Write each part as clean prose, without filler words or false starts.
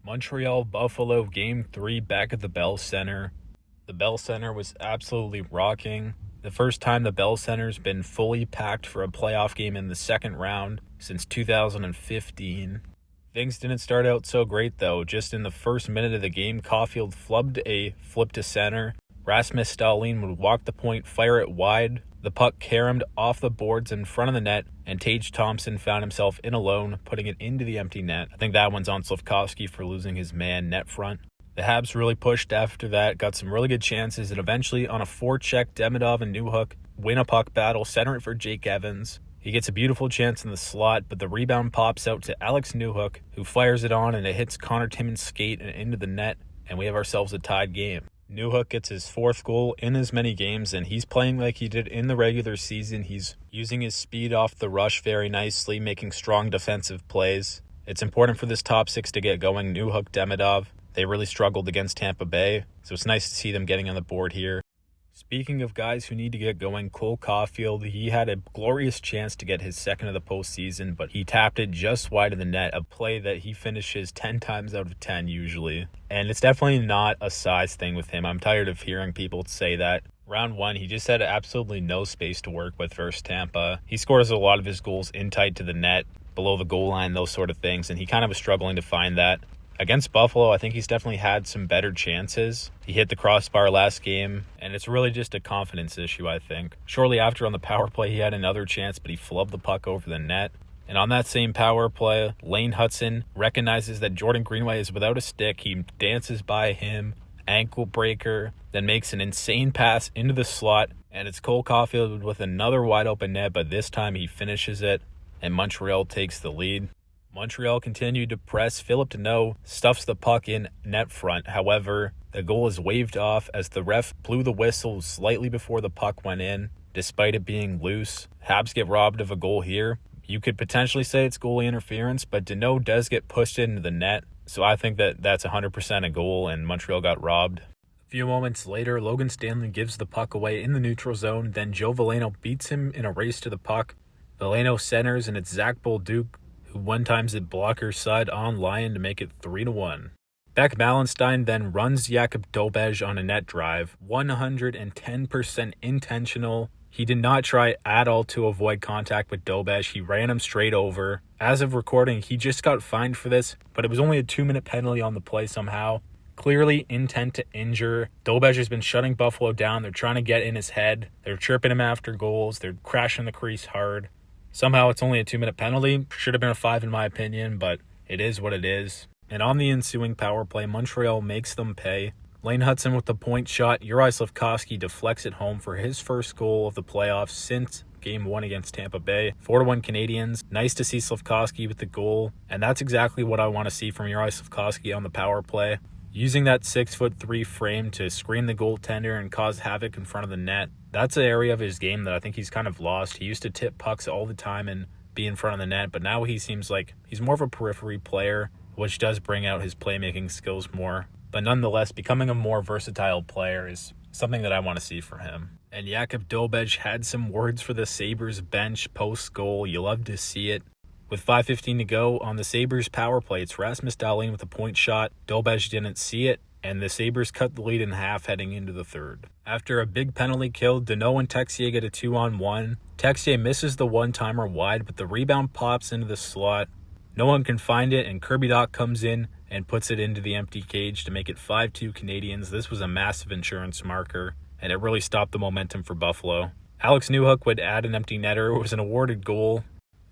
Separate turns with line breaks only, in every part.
Montreal Buffalo Game 3 back at the Bell Center. The Bell Center was absolutely rocking. The first time the Bell Center's been fully packed for a playoff game in the second round since 2015. Things didn't start out so great though. Just in the first minute of the game, Caufield flubbed a flip to center. Rasmus Dahlin would walk the point, fire it wide. The puck caromed off the boards in front of the net, and Tage Thompson found himself in alone, putting it into the empty net. I think that one's on Slafkovsky for losing his man net front. The Habs really pushed after that, got some really good chances, and eventually on a forecheck, Demidov and Newhook win a puck battle, center it for Jake Evans. He gets a beautiful chance in the slot, but the rebound pops out to Alex Newhook, who fires it on, and it hits Connor Timmins' skate and into the net, and we have ourselves a tied game. Newhook gets his fourth goal in as many games, and he's playing like he did in the regular season. He's using his speed off the rush very nicely, making strong defensive plays. It's important for this top six to get going. Newhook, Demidov, they really struggled against Tampa Bay, so it's nice to see them getting on the board here. Speaking of guys who need to get going, Cole Caufield, he had a glorious chance to get his second of the postseason, but he tapped it just wide of the net, a play that he finishes 10 times out of 10 usually. And it's definitely not a size thing with him. I'm tired of hearing people say that. Round one, he just had absolutely no space to work with versus Tampa. He scores a lot of his goals in tight to the net, below the goal line, those sort of things, and he kind of was struggling to find that. Against Buffalo, I think he's definitely had some better chances. He hit the crossbar last game, and it's really just a confidence issue, I think. Shortly after on the power play, he had another chance, but he flubbed the puck over the net. And on that same power play, Lane Hudson recognizes that Jordan Greenway is without a stick. He dances by him, ankle breaker, then makes an insane pass into the slot, and it's Cole Caufield with another wide open net, but this time he finishes it, and Montreal takes the lead. Montreal continued to press. Philip Deneau stuffs the puck in net front. However, the goal is waved off as the ref blew the whistle slightly before the puck went in, despite it being loose. Habs get robbed of a goal here. You could potentially say it's goalie interference, but Deneau does get pushed into the net, so I think that that's 100% a goal, and Montreal got robbed. A few moments later, Logan Stanley gives the puck away in the neutral zone, then Joe Veleno beats him in a race to the puck. Veleno centers, and it's Zach Bolduc who one times it blocker side on Lyon to make it 3-1. Beck Malenstein then runs Jakub Dobej on a net drive, 110% intentional. He did not try at all to avoid contact with Dobej. He ran him straight over. As of recording, he just got fined for this, but it was only a 2-minute penalty on the play somehow. Clearly intent to injure. Dobej has been shutting Buffalo down. They're trying to get in his head. They're chirping him after goals. They're crashing the crease hard. Somehow it's only a 2-minute penalty. Should have been a 5 in my opinion, but it is what it is. And on the ensuing power play, Montreal makes them pay. Lane Hudson with the point shot. Juraj Slafkovsky deflects it home for his first goal of the playoffs since Game 1 against Tampa Bay. 4-1 Canadiens. Nice to see Slafkovsky with the goal. And that's exactly what I want to see from Juraj Slafkovsky on the power play. Using that 6'3" frame to screen the goaltender and cause havoc in front of the net. That's an area of his game that I think he's kind of lost. He used to tip pucks all the time and be in front of the net, but now he seems like he's more of a periphery player, which does bring out his playmaking skills more. But nonetheless, becoming a more versatile player is something that I want to see from him. And Jakub Dobej had some words for the Sabres bench post-goal. You love to see it. With 5:15 to go on the Sabres power play, it's Rasmus Dahlin with a point shot. Dobej didn't see it, and the Sabres cut the lead in half heading into the third. After a big penalty kill, Deneau and Texier get a 2-on-1. Texier misses the one-timer wide, but the rebound pops into the slot. No one can find it, and Kirby Dach comes in and puts it into the empty cage to make it 5-2 Canadiens. This was a massive insurance marker, and it really stopped the momentum for Buffalo. Alex Newhook would add an empty netter. It was an awarded goal.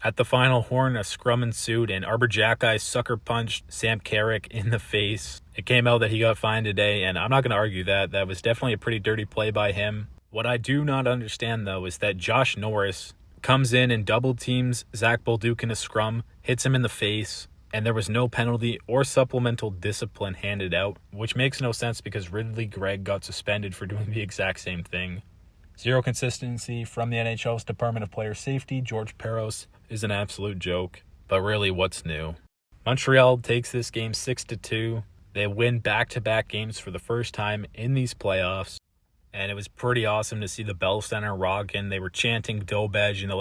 At the final horn, a scrum ensued, and Arbor Jacki sucker punched Sam Carrick in the face. It came out that he got fined today, and I'm not going to argue that. That was definitely a pretty dirty play by him. What I do not understand, though, is that Josh Norris comes in and double teams Zach Bolduc in a scrum, hits him in the face, and there was no penalty or supplemental discipline handed out, which makes no sense because Ridley Gregg got suspended for doing the exact same thing. Zero consistency from the NHL's Department of Player Safety. George Peros is an absolute joke. But really, what's new? Montreal takes this game 6-2. They win back-to-back games for the first time in these playoffs. And it was pretty awesome to see the Bell Center rocking. They were chanting Dobej in the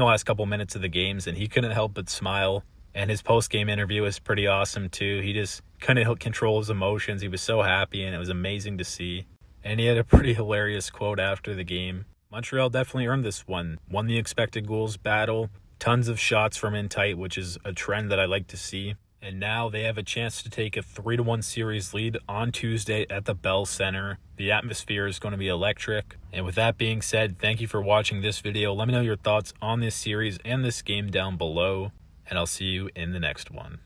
last couple minutes of the games, and he couldn't help but smile. And his post-game interview was pretty awesome too. He just couldn't control his emotions. He was so happy, and it was amazing to see. And he had a pretty hilarious quote after the game. Montreal definitely earned this one. Won the expected goals battle. Tons of shots from in tight, which is a trend that I like to see. And now they have a chance to take a 3-1 series lead on Tuesday at the Bell Center. The atmosphere is going to be electric. And with that being said, thank you for watching this video. Let me know your thoughts on this series and this game down below. And I'll see you in the next one.